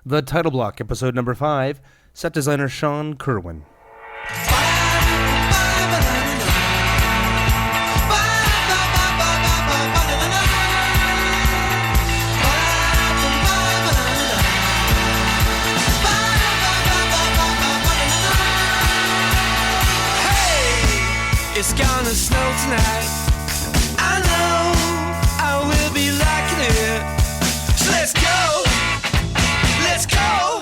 The Title Block, episode number 5, set designer Shawn Kerwin. It's gonna snow tonight. I know I will be liking it. So let's go. Let's go.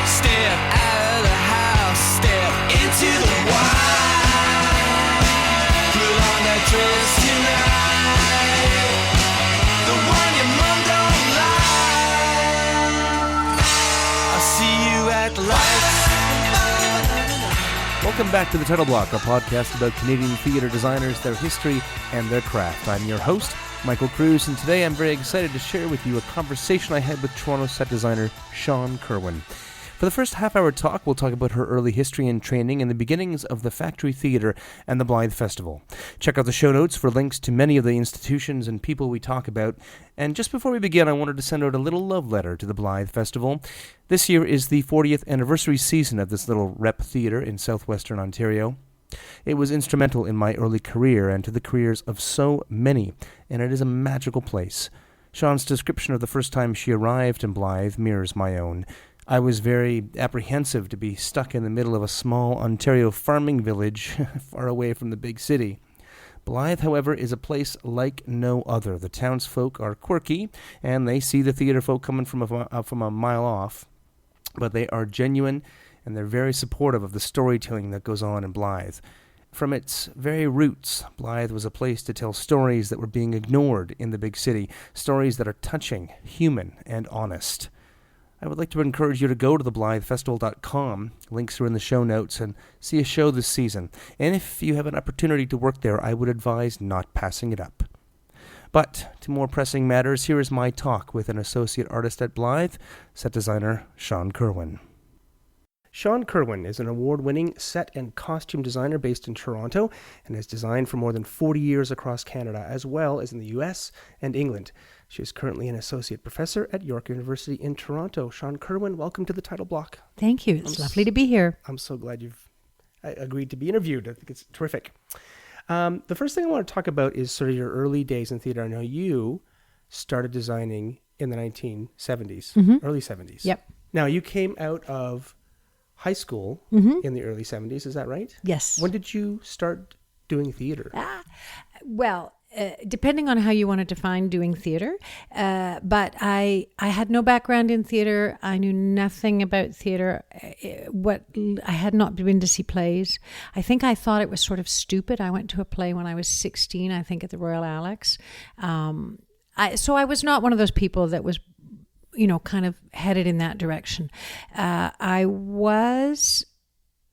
Step out of the house. Step into the wild. Put on that dress tonight. The one your mom don't like. I'll see you at the lights. Welcome back to The Title Block, a podcast about Canadian theatre designers, their history, and their craft. I'm your host, Michael Kruse, and today I'm very excited to share with you a conversation I had with Toronto set designer Shawn Kerwin. For the first half-hour talk, we'll talk about her early history and training and the beginnings of the Factory Theatre and the Blythe Festival. Check out the show notes for links to many of the institutions and people we talk about. And just before we begin, I wanted to send out a little love letter to the Blythe Festival. This year is the 40th anniversary season of this little rep theatre in southwestern Ontario. It was instrumental in my early career and to the careers of so many, and it is a magical place. Shawn's description of the first time she arrived in Blythe mirrors my own. I was very apprehensive to be stuck in the middle of a small Ontario farming village far away from the big city. Blythe, however, is a place like no other. The townsfolk are quirky, and they see the theatre folk coming from a mile off, but they are genuine, and they're very supportive of the storytelling that goes on in Blythe. From its very roots, Blythe was a place to tell stories that were being ignored in the big city, stories that are touching, human, and honest. I would like to encourage you to go to theblythefestival.com, links are in the show notes, and see a show this season. And if you have an opportunity to work there, I would advise not passing it up. But to more pressing matters, here is my talk with an associate artist at Blythe, set designer Shawn Kerwin. Shawn Kerwin is an award-winning set and costume designer based in Toronto and has designed for more than 40 years across Canada, as well as in the U.S. and England. She is currently an associate professor at York University in Toronto. Shawn Kerwin, welcome to the Title Block. Thank you. It's lovely to be here. I'm so glad you've agreed to be interviewed. I think it's terrific. The first thing I want to talk about is sort of your early days in theater. I know you started designing in the 1970s, early 70s. Yep. Now, you came out of high school in the early 70s, is that right? Yes. When did you start doing theater? Depending on how you want to define doing theater, but I had no background in theater. I knew nothing about theater. I had not been to see plays. I think I thought it was sort of stupid. I went to a play when I was 16, I think at the Royal Alex. So I was not one of those people that was kind of headed in that direction. I was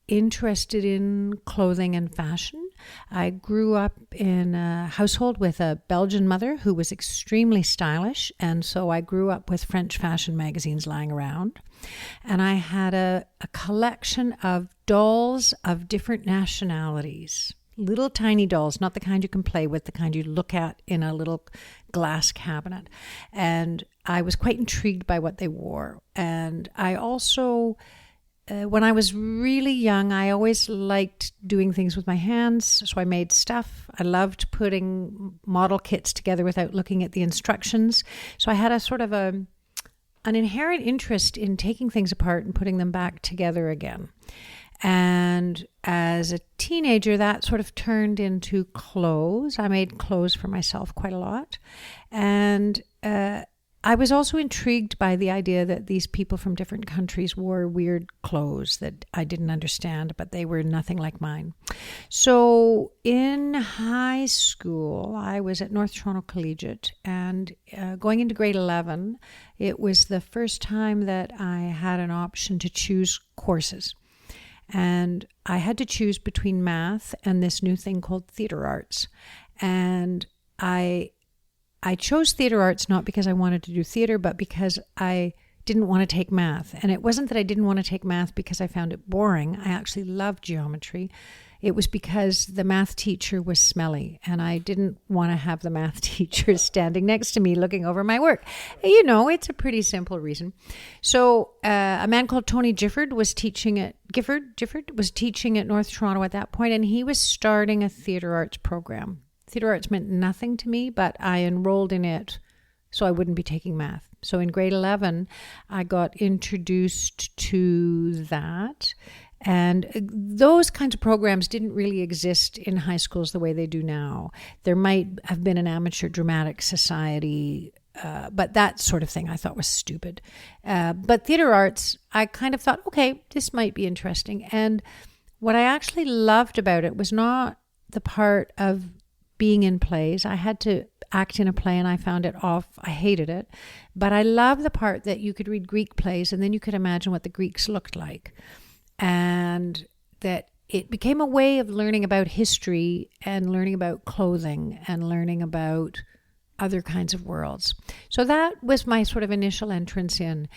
interested in clothing and fashion. I grew up in a household with a Belgian mother who was extremely stylish, and so I grew up with French fashion magazines lying around. And I had a collection of dolls of different nationalities. Little tiny dolls, not the kind you can play with, the kind you look at in a little glass cabinet. And I was quite intrigued by what they wore. And I also, when I was really young, I always liked doing things with my hands. So I made stuff. I loved putting model kits together without looking at the instructions. So I had a sort of an inherent interest in taking things apart and putting them back together again. And as a teenager, that sort of turned into clothes. I made clothes for myself quite a lot. And I was also intrigued by the idea that these people from different countries wore weird clothes that I didn't understand, but they were nothing like mine. So in high school, I was at North Toronto Collegiate, and going into grade 11, it was the first time that I had an option to choose courses. And I had to choose between math and this new thing called theater arts. And I chose theater arts not because I wanted to do theater, but because I didn't want to take math. And it wasn't that I didn't want to take math because I found it boring. I actually loved geometry. it was because the math teacher was smelly and I didn't want to have the math teacher standing next to me looking over my work. You know, it's a pretty simple reason. So a man called Tony Gifford was teaching at North Toronto at that point, and he was starting a theatre arts program. Theatre arts meant nothing to me, but I enrolled in it so I wouldn't be taking math. So in grade 11, I got introduced to that. And those kinds of programs didn't really exist in high schools the way they do now. There might have been an amateur dramatic society, but that sort of thing I thought was stupid. But theater arts, I kind of thought, okay, this might be interesting. And what I actually loved about it was not the part of being in plays. I had to act in a play and I found it off. I hated it. But I loved the part that you could read Greek plays and then you could imagine what the Greeks looked like. And that it became a way of learning about history and learning about clothing and learning about other kinds of worlds. So that was my sort of initial entrance in.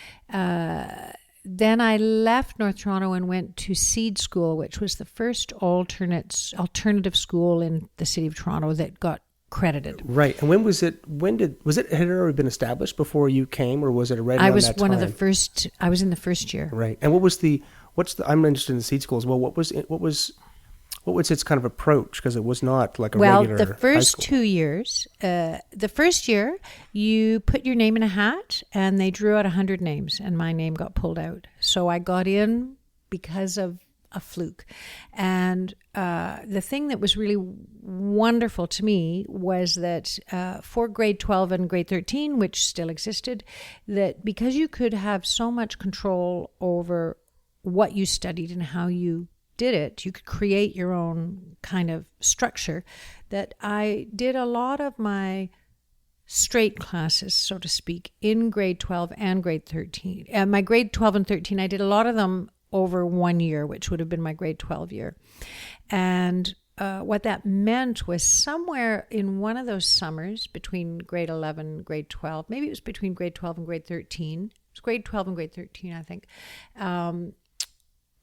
Then I left North Toronto and went to Seed School, which was the first alternative school in the city of Toronto that got credited. Right. And when was it? Had it already been established before you came, or was it right around that time? I was one of the first. I was in the first year. Right. And I'm interested in the Seed School as well. What was its kind of approach? Because it was not like a regular the first high school. 2 years, the first year, you put your name in a hat and they drew out 100 names and my name got pulled out. So I got in because of a fluke. And the thing that was really wonderful to me was that for grade 12 and grade 13, which still existed, that because you could have so much control over what you studied and how you did it, you could create your own kind of structure, that I did a lot of my straight classes, so to speak, in grade 12 and grade 13. My grade 12 and 13, I did a lot of them over 1 year, which would have been my grade 12 year. And what that meant was somewhere in one of those summers between grade 11 and grade 12, maybe it was between grade 12 and grade 13, it was grade 12 and grade 13, I think,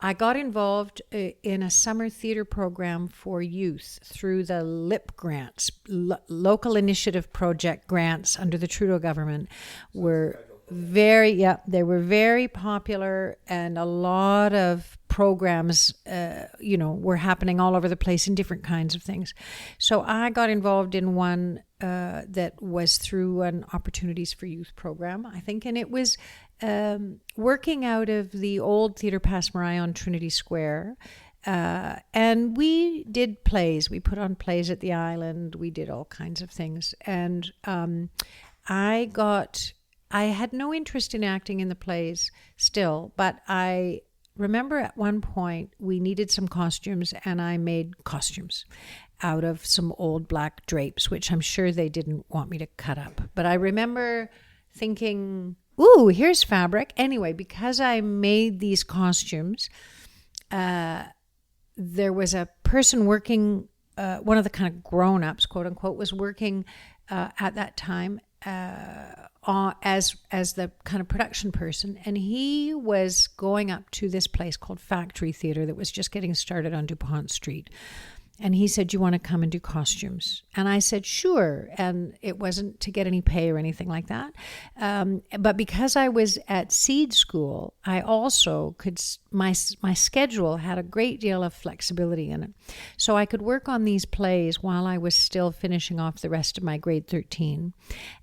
I got involved in a summer theater program for youth through the LIP grants, local initiative project grants under the Trudeau government were they were very popular, and a lot of programs, were happening all over the place in different kinds of things. So I got involved in one that was through an Opportunities for Youth program, I think, and it was working out of the old Theatre Passe Muraille on Trinity Square. And we did plays. We put on plays at the island. We did all kinds of things. And I had no interest in acting in the plays still, but I remember at one point we needed some costumes and I made costumes out of some old black drapes, which I'm sure they didn't want me to cut up. But I remember thinking, ooh, here's fabric. Anyway, because I made these costumes, there was a person working, one of the kind of grown-ups, quote unquote, was working at that time as the kind of production person, and he was going up to this place called Factory Theatre that was just getting started on DuPont Street. And he said, you want to come and do costumes? And I said, sure. And it wasn't to get any pay or anything like that. But because I was at Seed School, I also could, my schedule had a great deal of flexibility in it. So I could work on these plays while I was still finishing off the rest of my grade 13.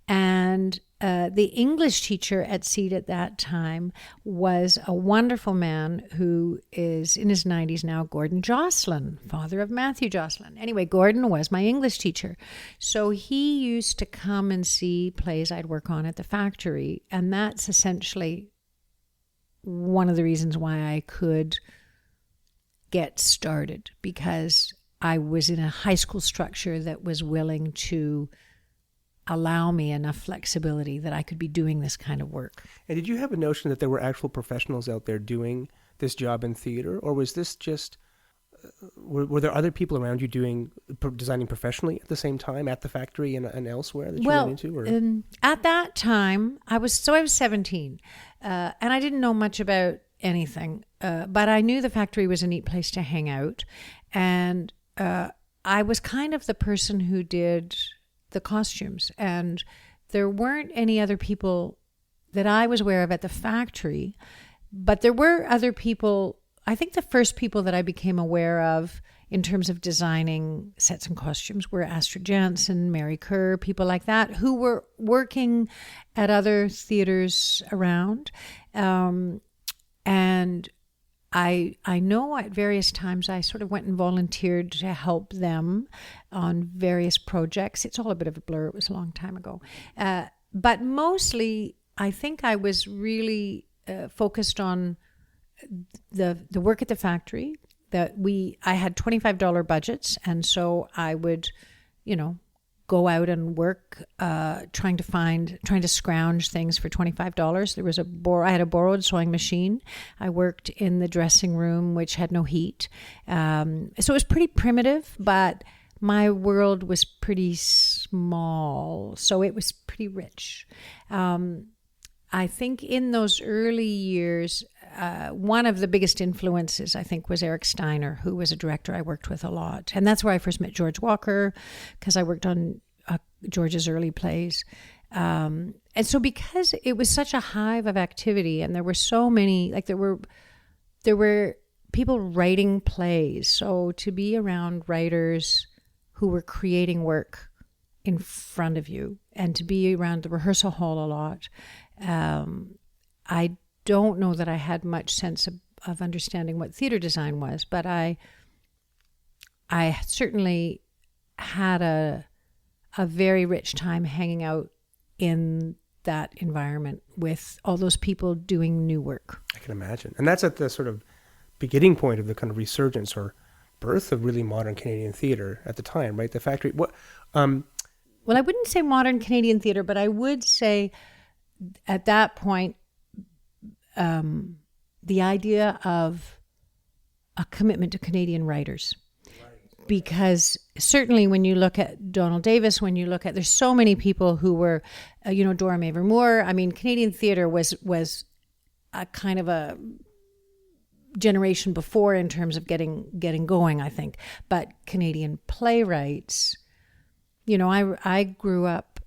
And the English teacher at Seed at that time was a wonderful man who is in his 90s now, Gordon Jocelyn, father of Matthew Jocelyn. Anyway, Gordon was my English teacher. So he used to come and see plays I'd work on at the factory. And that's essentially one of the reasons why I could get started, because I was in a high school structure that was willing to allow me enough flexibility that I could be doing this kind of work. And did you have a notion that there were actual professionals out there doing this job in theater, or was this just, were there other people around you designing professionally at the same time at the factory and elsewhere that you went into? Or? At that time, I was 17, and I didn't know much about anything, but I knew the factory was a neat place to hang out. And I was kind of the person who did the costumes, and there weren't any other people that I was aware of at the factory, but there were other people. I think the first people that I became aware of in terms of designing sets and costumes were Astrid Jansen, Mary Kerr, people like that, who were working at other theaters around. And I know at various times I sort of went and volunteered to help them on various projects. It's all a bit of a blur. It was a long time ago. But mostly, I think I was really focused on the work at the factory. I had $25 budgets, and so I would, go out and work, trying to scrounge things for $25. I had a borrowed sewing machine. I worked in the dressing room, which had no heat. So it was pretty primitive, but my world was pretty small, so it was pretty rich. I think in those early years, one of the biggest influences, I think, was Eric Steiner, who was a director I worked with a lot. And that's where I first met George Walker, because I worked on George's early plays. And so because it was such a hive of activity, and there were so many, like there were people writing plays. So to be around writers who were creating work in front of you, and to be around the rehearsal hall a lot, I don't know that I had much sense of understanding what theater design was, but I certainly had a very rich time hanging out in that environment with all those people doing new work. I can imagine. And that's at the sort of beginning point of the kind of resurgence or birth of really modern Canadian theater at the time, right? The factory. Well, I wouldn't say modern Canadian theater, but I would say at that point, the idea of a commitment to Canadian writers. Because certainly when you look at Donald Davis, there's so many people who were, Dora Maver Moore. I mean, Canadian theater was a kind of a generation before in terms of getting going, I think. But Canadian playwrights, I grew up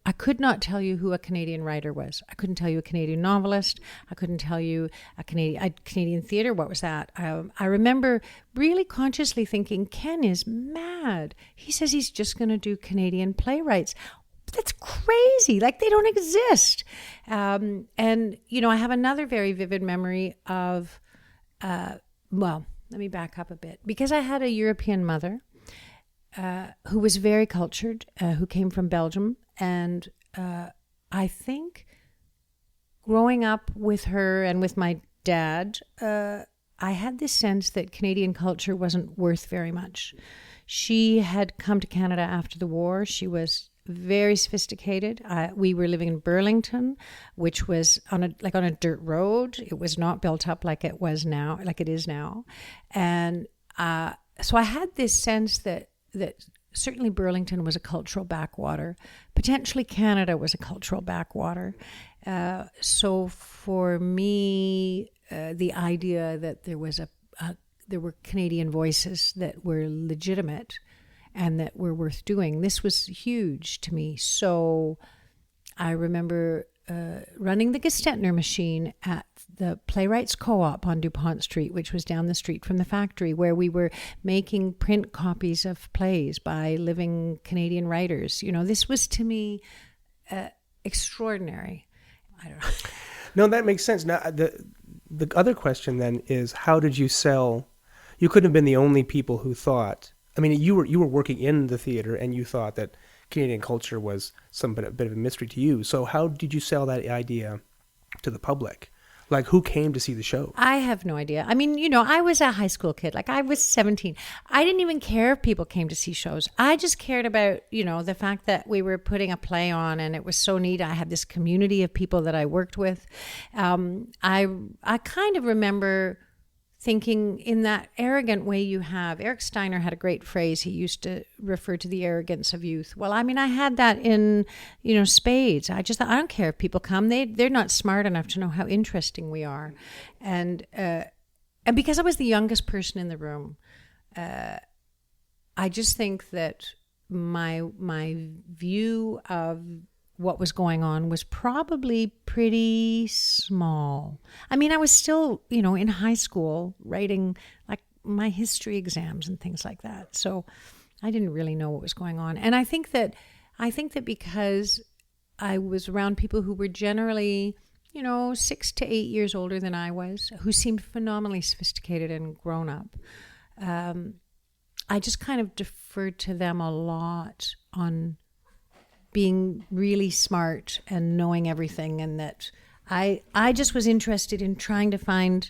I could not tell you who a Canadian writer was. I couldn't tell you a Canadian novelist. I couldn't tell you a Canadian theater. What was that? I remember really consciously thinking, Ken is mad. He says he's just going to do Canadian playwrights. That's crazy. Like, they don't exist. And, I have another very vivid memory of, let me back up a bit. Because I had a European mother, who was very cultured, who came from Belgium. And I think growing up with her and with my dad, I had this sense that Canadian culture wasn't worth very much. She had come to Canada after the war. She was very sophisticated. We were living in Burlington, which was on a dirt road. It was not built up like it is now. And so I had this sense that certainly Burlington was a cultural backwater. Potentially Canada was a cultural backwater. So for me, the idea that there were Canadian voices that were legitimate and that were worth doing, this was huge to me. So I remember running the Gestetner machine at the Playwrights Co-op on DuPont Street, which was down the street from the factory, where we were making print copies of plays by living Canadian writers. This was to me extraordinary. I don't know. No, that makes sense. Now, the other question then is, how did you sell? You couldn't have been the only people who thought. I mean, you were working in the theater, and you thought that Canadian culture was a bit of a mystery to you. So how did you sell that idea to the public? Like, who came to see the show? I have no idea. I mean, I was a high school kid. Like, I was 17. I didn't even care if people came to see shows. I just cared about, the fact that we were putting a play on, and it was so neat. I had this community of people that I worked with. I kind of remember thinking in that arrogant way you have. Eric Steiner had a great phrase. He used to refer to the arrogance of youth. Well, I mean, I had that in, spades. I just thought, I don't care if people come. They're not smart enough to know how interesting we are. And and because I was the youngest person in the room, I just think that my view of what was going on was probably pretty small. I mean, I was still, in high school writing like my history exams and things like that. So I didn't really know what was going on. And I think that because I was around people who were generally, 6 to 8 years older than I was, who seemed phenomenally sophisticated and grown up, I just kind of deferred to them a lot on being really smart and knowing everything, and that I just was interested in trying to find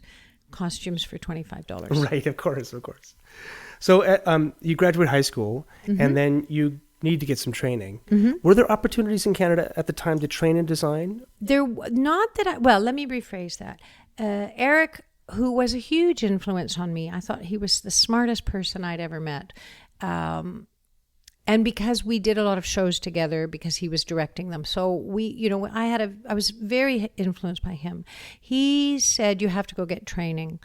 costumes for $25. Right, of course. So you graduate high school, and then you need to get some training. Were there opportunities in Canada at the time to train in design? Let me rephrase that. Eric, who was a huge influence on me, I thought he was the smartest person I'd ever met. And because we did a lot of shows together, because he was directing them. So I was very influenced by him. He said, you have to go get training.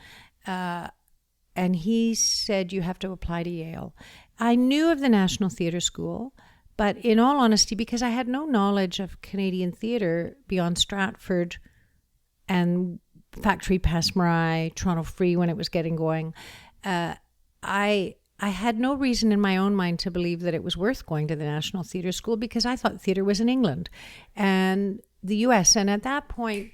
And he said, you have to apply to Yale. I knew of the National Theatre School, but in all honesty, because I had no knowledge of Canadian theatre beyond Stratford and Factory Passe Muraille, Toronto Free when it was getting going, I had no reason in my own mind to believe that it was worth going to the National Theatre School, because I thought theatre was in England and the US. And at that point,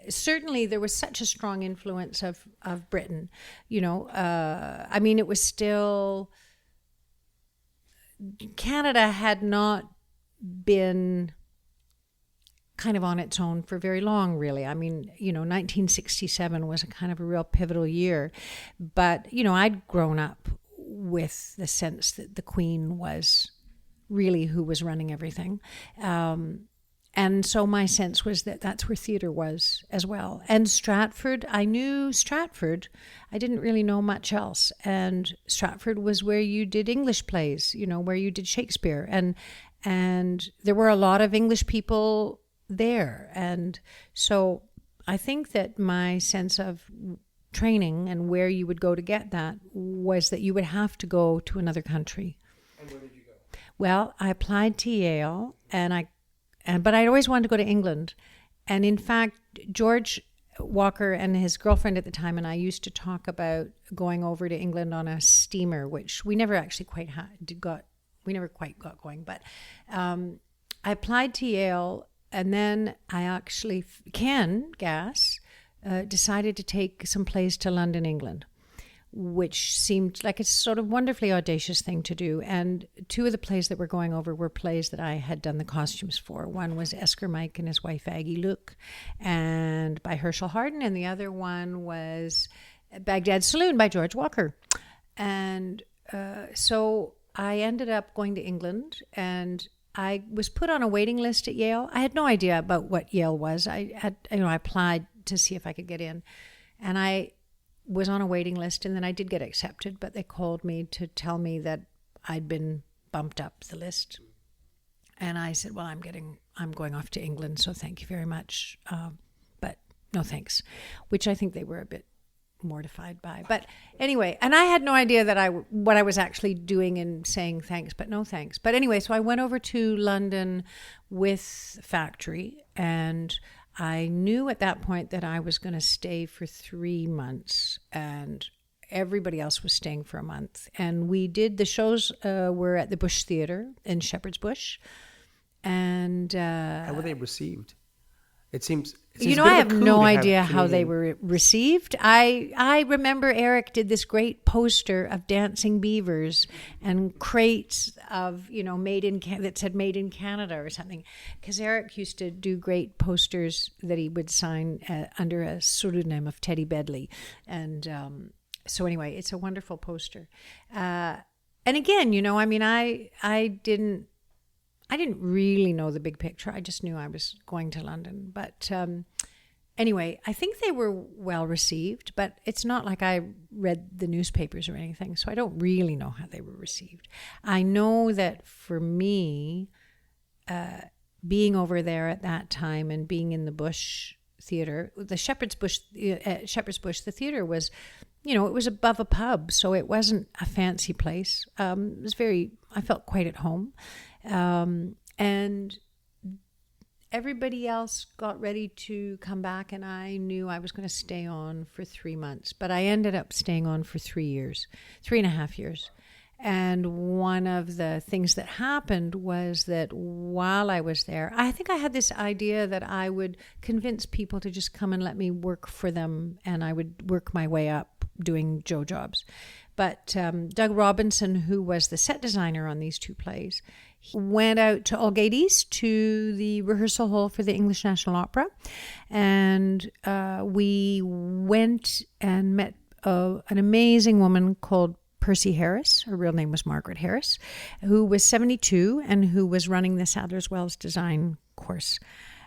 certainly there was such a strong influence of Britain. I mean, it was still, Canada had not been kind of on its own for very long, really. I mean, 1967 was a kind of a real pivotal year. But, I'd grown up with the sense that the Queen was really who was running everything. And so my sense was that that's where theatre was as well. And Stratford, I knew Stratford. I didn't really know much else. And Stratford was where you did English plays, where you did Shakespeare. And there were a lot of English people there. And so I think that my sense of training and where you would go to get that was that you would have to go to another country. And where did you go? Well, I applied to Yale, but I'd always wanted to go to England. And in fact, George Walker and his girlfriend at the time and I used to talk about going over to England on a steamer, which we never actually quite got going. But I applied to Yale. And then I actually, Ken Gass, decided to take some plays to London, England, which seemed like a sort of wonderfully audacious thing to do. And two of the plays that were going over were plays that I had done the costumes for. One was Esker Mike and his wife Aggie Luke, and by Herschel Harden, and the other one was Baghdad Saloon by George Walker. And so I ended up going to England, and I was put on a waiting list at Yale. I had no idea about what Yale was. I applied to see if I could get in, and I was on a waiting list, and then I did get accepted, but they called me to tell me that I'd been bumped up the list. And I said, well, I'm going off to England, so thank you very much, but no thanks, which I think they were a bit mortified by. But anyway, and I had no idea that what I was actually doing in saying thanks, but no thanks. But anyway, so I went over to London with Factory, and I knew at that point that I was going to stay for 3 months, and everybody else was staying for a month. And we did, the shows were at the Bush Theatre in Shepherd's Bush. And how were they received? It seems I have no idea how they were received. I remember Eric did this great poster of dancing beavers and crates of, that said made in Canada or something. Because Eric used to do great posters that he would sign under a pseudonym of Teddy Bedley. And so anyway, it's a wonderful poster. And again, I didn't really know the big picture. I just knew I was going to London. But anyway, I think they were well received, but it's not like I read the newspapers or anything, so I don't really know how they were received. I know that for me, being over there at that time and being in the Bush Theatre. The Shepherd's Bush, at Shepherd's Bush, the theatre was, it was above a pub, so it wasn't a fancy place. It was I felt quite at home. And everybody else got ready to come back, and I knew I was going to stay on for 3 months. But I ended up staying on for 3.5 years. And one of the things that happened was that while I was there, I think I had this idea that I would convince people to just come and let me work for them, and I would work my way up doing Joe jobs. But Doug Robinson, who was the set designer on these 2 plays, he went out to Aldgate East to the rehearsal hall for the English National Opera. And we went and met an amazing woman called Percy Harris. Her real name was Margaret Harris, who was 72 and who was running the Sadler's Wells design course.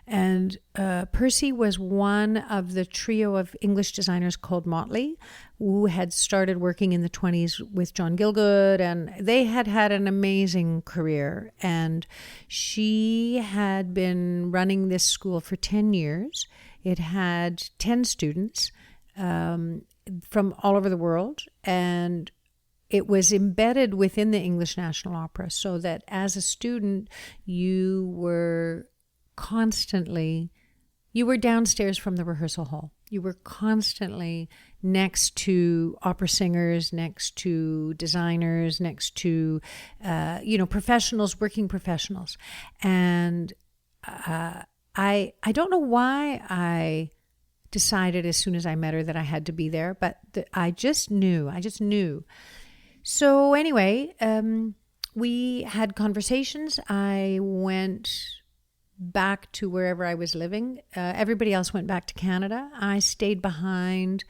And Percy was one of the trio of English designers called Motley, who had started working in the 20s with John Gielgud, and they had had an amazing career. And she had been running this school for 10 years. It had 10 students from all over the world, and it was embedded within the English National Opera, so that as a student, you were downstairs from the rehearsal hall. You were constantly next to opera singers, next to designers, next to, professionals, working professionals. And I don't know why I decided as soon as I met her that I had to be there, but I just knew. So anyway, we had conversations. I went back to wherever I was living. Everybody else went back to Canada. I stayed behind,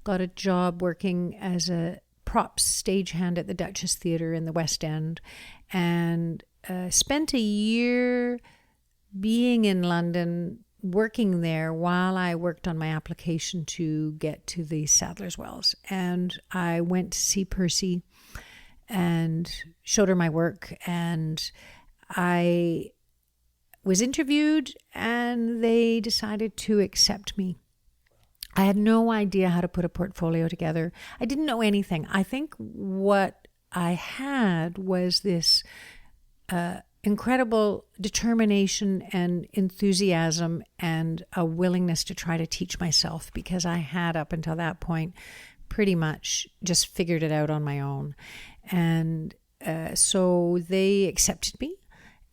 got a job working as a props stagehand at the Duchess Theatre in the West End, and spent a year being in London, working there while I worked on my application to get to the Sadler's Wells. And I went to see Percy and showed her my work, and I was interviewed, and they decided to accept me. I had no idea how to put a portfolio together. I didn't know anything. I think what I had was this incredible determination and enthusiasm and a willingness to try to teach myself, because I had up until that point pretty much just figured it out on my own. And so they accepted me,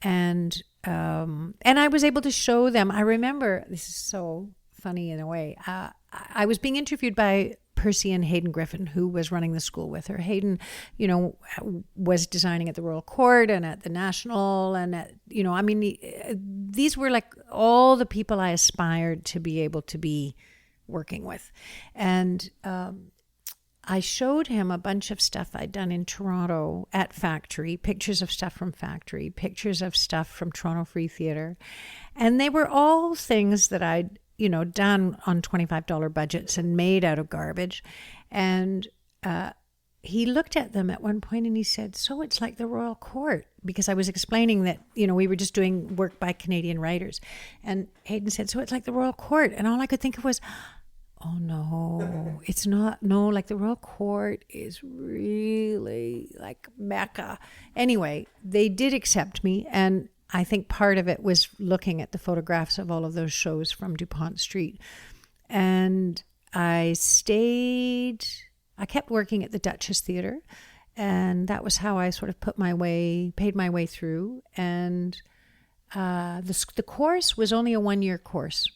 and I was able to show them. I remember, this is so funny in a way, I was being interviewed by Percy and Hayden Griffin, who was running the school with her. Hayden, was designing at the Royal Court and at the National, and at, these were like all the people I aspired to be able to be working with. And I showed him a bunch of stuff I'd done in Toronto at Factory, pictures of stuff from Factory, pictures of stuff from Toronto Free Theatre. And they were all things that I'd, done on $25 budgets and made out of garbage. And he looked at them at one point and he said, "So it's like the Royal Court," because I was explaining that, we were just doing work by Canadian writers. And Hayden said, "So it's like the Royal Court." And all I could think of was, oh no, it's not. No, like the Royal Court is really like Mecca. Anyway, they did accept me, and I think part of it was looking at the photographs of all of those shows from DuPont Street. And I kept working at the Duchess Theatre, and that was how I sort of paid my way through. And the course was only a 1-year course,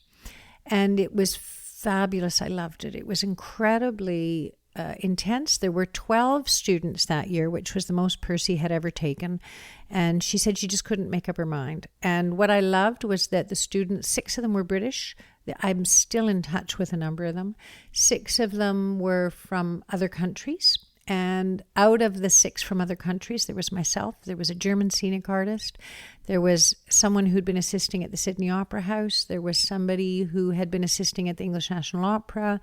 and it was fabulous. I loved it. It was incredibly intense. There were 12 students that year, which was the most Percy had ever taken. And she said she just couldn't make up her mind. And what I loved was that the students, 6 of them were British. I'm still in touch with a number of them. 6 of them were from other countries. And out of the 6 from other countries, there was myself, there was a German scenic artist, there was someone who'd been assisting at the Sydney Opera House, there was somebody who had been assisting at the English National Opera,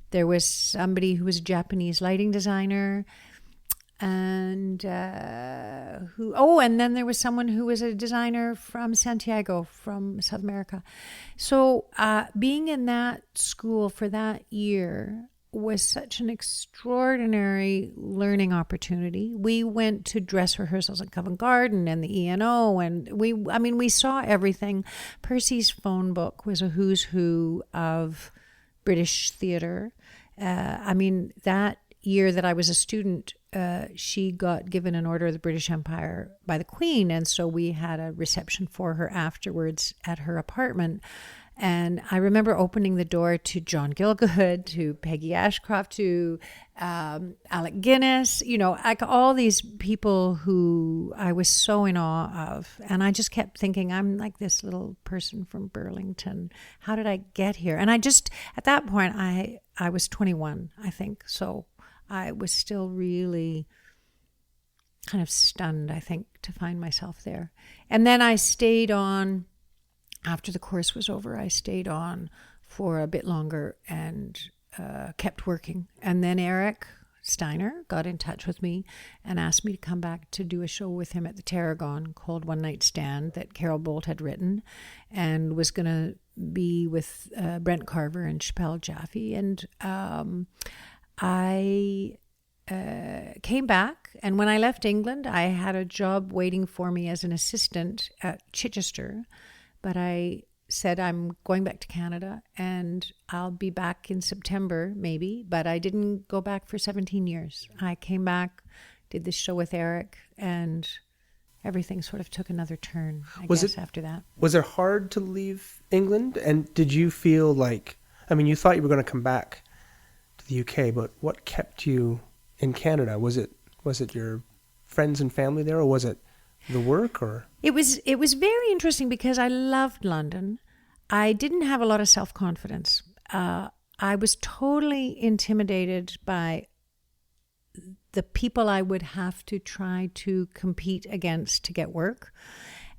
there was somebody who was a Japanese lighting designer. and and then there was someone who was a designer from Santiago, from South America. So being in that school for that year was such an extraordinary learning opportunity. We went to dress rehearsals at Covent Garden and the ENO, and we saw everything. Percy's phone book was a who's who of British theatre. That year that I was a student, she got given an Order of the British Empire by the Queen, and so we had a reception for her afterwards at her apartment. And I remember opening the door to John Gielgud, to Peggy Ashcroft, to Alec Guinness, like all these people who I was so in awe of. And I just kept thinking, I'm like this little person from Burlington. How did I get here? And at that point, I was 21, I think. So I was still really kind of stunned, I think, to find myself there. And then I stayed on. After the course was over, I stayed on for a bit longer and kept working. And then Eric Steiner got in touch with me and asked me to come back to do a show with him at the Tarragon called One Night Stand that Carol Bolt had written, and was going to be with Brent Carver and Chappelle Jaffe. And I came back, and when I left England, I had a job waiting for me as an assistant at Chichester. But I said, I'm going back to Canada and I'll be back in September, maybe. But I didn't go back for 17 years. I came back, did this show with Eric, and everything sort of took another turn, I guess, after that. Was it hard to leave England? And did you feel like, you thought you were going to come back to the UK, but what kept you in Canada? Was it your friends and family there, or was it the work? Or it was very interesting because I loved London. I didn't have a lot of self-confidence. I was totally intimidated by the people I would have to try to compete against to get work.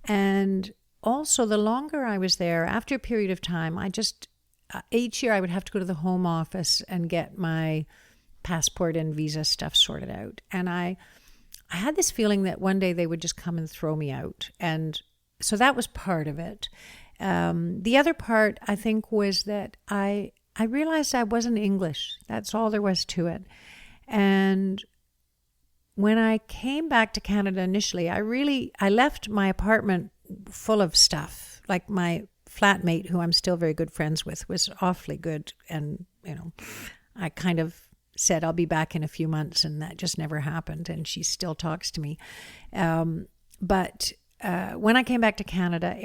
And also, the longer I was there, after a period of time, each year I would have to go to the Home Office and get my passport and visa stuff sorted out. And I had this feeling that one day they would just come and throw me out. And so that was part of it. The other part, I think, was that I realized I wasn't English. That's all there was to it. And when I came back to Canada initially, I left my apartment full of stuff. Like my flatmate, who I'm still very good friends with, was awfully good. And, I kind of said, I'll be back in a few months, and that just never happened. And she still talks to me. But when I came back to Canada,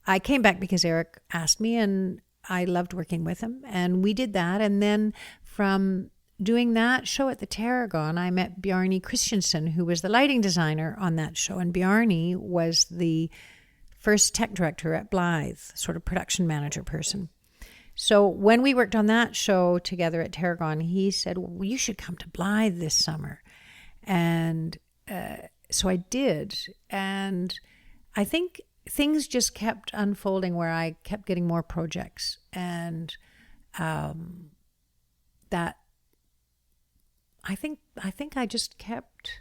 I came back because Eric asked me, and I loved working with him. And we did that. And then from doing that show at the Tarragon, I met Bjarne Christensen, who was the lighting designer on that show. And Bjarne was the first tech director at Blythe, sort of production manager person. So when we worked on that show together at Tarragon, he said, well, you should come to Blythe this summer. And so I did. And I think things just kept unfolding where I kept getting more projects. And that I think I just kept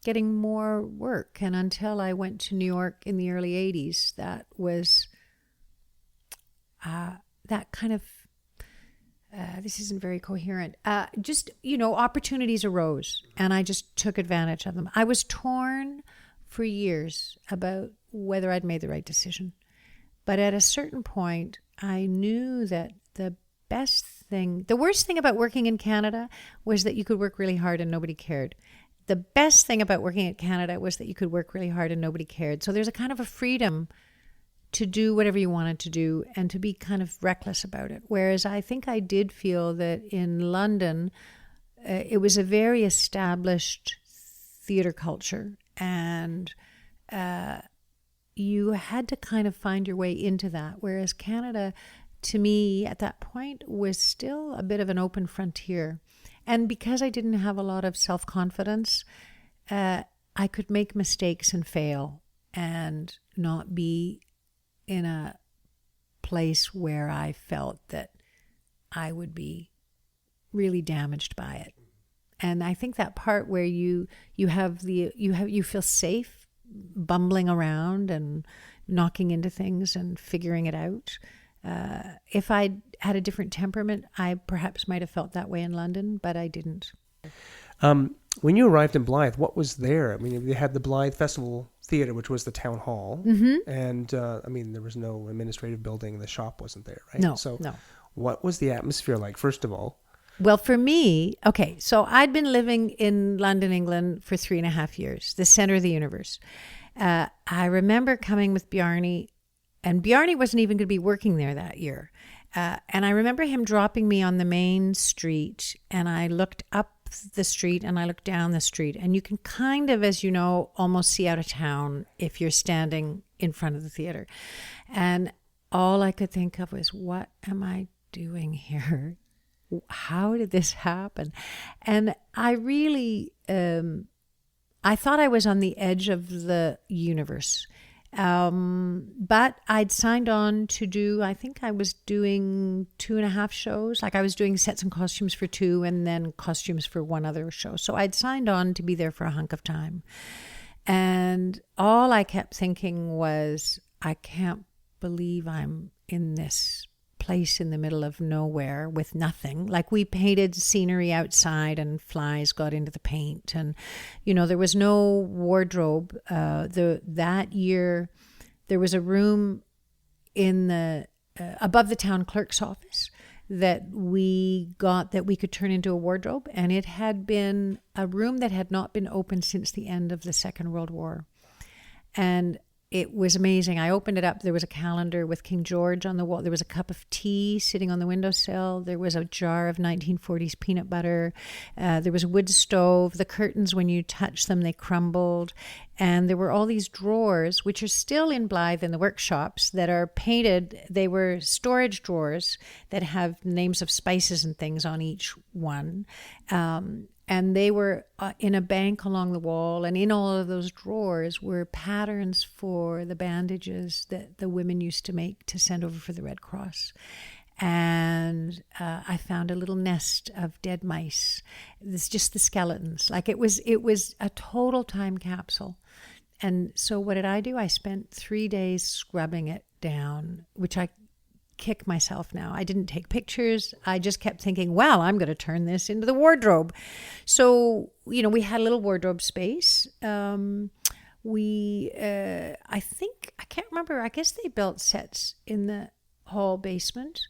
getting more work. And until I went to New York in the early 80s, that was that kind of, this isn't very coherent. Opportunities arose, and I just took advantage of them. I was torn for years about whether I'd made the right decision. But at a certain point, I knew that the worst thing about working in Canada was that you could work really hard and nobody cared. The best thing about working in Canada was that you could work really hard and nobody cared. So there's a kind of a freedom to do whatever you wanted to do and to be kind of reckless about it. Whereas I think I did feel that in London, it was a very established theater culture, and you had to kind of find your way into that. Whereas Canada, to me, at that point, was still a bit of an open frontier. And because I didn't have a lot of self-confidence, I could make mistakes and fail and not be in a place where I felt that I would be really damaged by it. And I think that part where you feel safe bumbling around and knocking into things and figuring it out. If I had a different temperament, I perhaps might have felt that way in London, but I didn't. When you arrived in Blythe, what was there? I mean, they had the Blythe Festival Theatre, which was the town hall, and there was no administrative building. The shop wasn't there, right? No. What was the atmosphere like, first of all? Well, for me, okay, so I'd been living in London, England for 3.5 years, the center of the universe. I remember coming with Bjarne, and Bjarne wasn't even going to be working there that year. And I remember him dropping me on the main street, and I looked up the street and I looked down the street, and you can kind of, as you know, almost see out of town if you're standing in front of the theater. And all I could think of was, what am I doing here? How did this happen? And I really, I thought I was on the edge of the universe. But I'd signed on to do, I think I was doing 2.5 shows. Like I was doing sets and costumes for 2 and then costumes for 1 other show. So I'd signed on to be there for a hunk of time. And all I kept thinking was, I can't believe I'm in this place in the middle of nowhere with nothing. Like we painted scenery outside and flies got into the paint, and there was no wardrobe. That year there was a room in the above the town clerk's office that we got that we could turn into a wardrobe, and it had been a room that had not been opened since the end of the Second World War. And it was amazing. I opened it up. There was a calendar with King George on the wall. There was a cup of tea sitting on the windowsill. There was a jar of 1940s peanut butter. There was a wood stove. The curtains, when you touched them, they crumbled. And there were all these drawers, which are still in Blythe in the workshops, that are painted. They were storage drawers that have names of spices and things on each one. And they were in a bank along the wall, and in all of those drawers were patterns for the bandages that the women used to make to send over for the Red Cross. And I found a little nest of dead mice. It's just the skeletons. Like it was a total time capsule. And so what did I do? I spent 3 days scrubbing it down, which I kick myself now. I didn't take pictures. I just kept thinking, well, I'm going to turn this into the wardrobe. So, we had a little wardrobe space. I can't remember. I guess they built sets in the hall basement.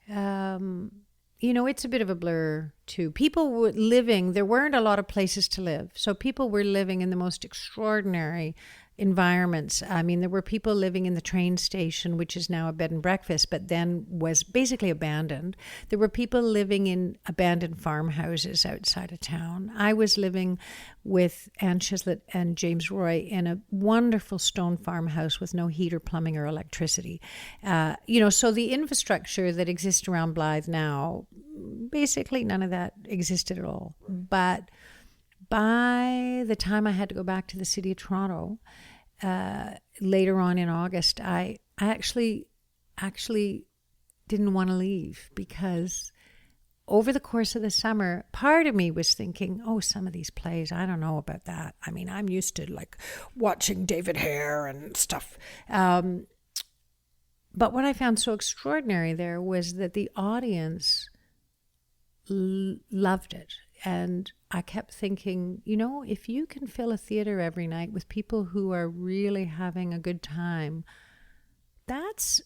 It's a bit of a blur too. People were living, there weren't a lot of places to live. So people were living in the most extraordinary environments. I mean, there were people living in the train station, which is now a bed and breakfast, but then was basically abandoned. There were people living in abandoned farmhouses outside of town. I was living with Anne Chislett and James Roy in a wonderful stone farmhouse with no heater, plumbing, or electricity. So the infrastructure that exists around Blythe now, basically none of that existed at all. But by the time I had to go back to the city of Toronto, later on in August, I actually didn't want to leave, because over the course of the summer, part of me was thinking, some of these plays, I don't know about that. I mean, I'm used to like watching David Hare and stuff. But what I found so extraordinary there was that the audience loved it. And I kept thinking, if you can fill a theater every night with people who are really having a good time, that's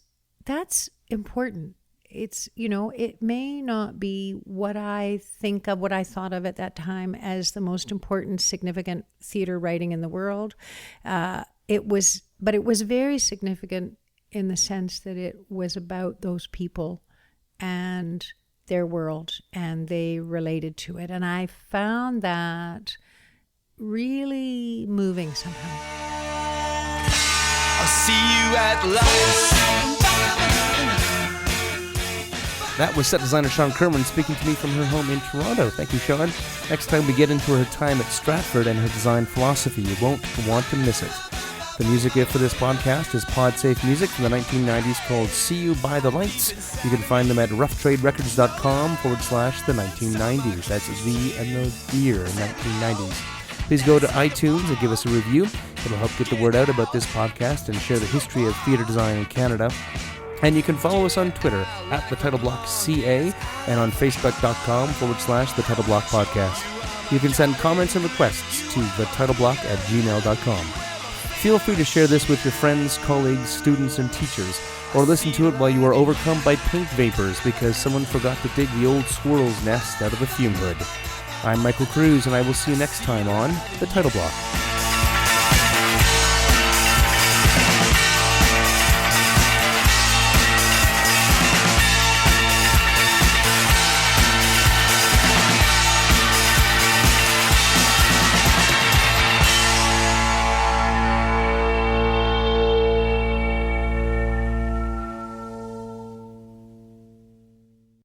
important. It's, it may not be what I think of, what I thought of at that time as the most important, significant theater writing in the world. But it was very significant in the sense that it was about those people and their world, and they related to it. And I found that really moving somehow. I'll see you at last. That was set designer Shawn Kerwin speaking to me from her home in Toronto. Thank you, Shawn. Next time we get into her time at Stratford and her design philosophy, you won't want to miss it. The music gift for this podcast is Podsafe music from the 1990s called See You By the Lights. You can find them at roughtraderecords.com/the 1990s. That's V and the year, 1990s. Please go to iTunes and give us a review. It'll help get the word out about this podcast and share the history of theatre design in Canada. And you can follow us on Twitter at the Title Block CA and on Facebook.com/the Title Block Podcast. You can send comments and requests to thetitleblock@gmail.com. Feel free to share this with your friends, colleagues, students, and teachers, or listen to it while you are overcome by paint vapors because someone forgot to dig the old squirrel's nest out of the fume hood. I'm Michael Kruse, and I will see you next time on The Title Block.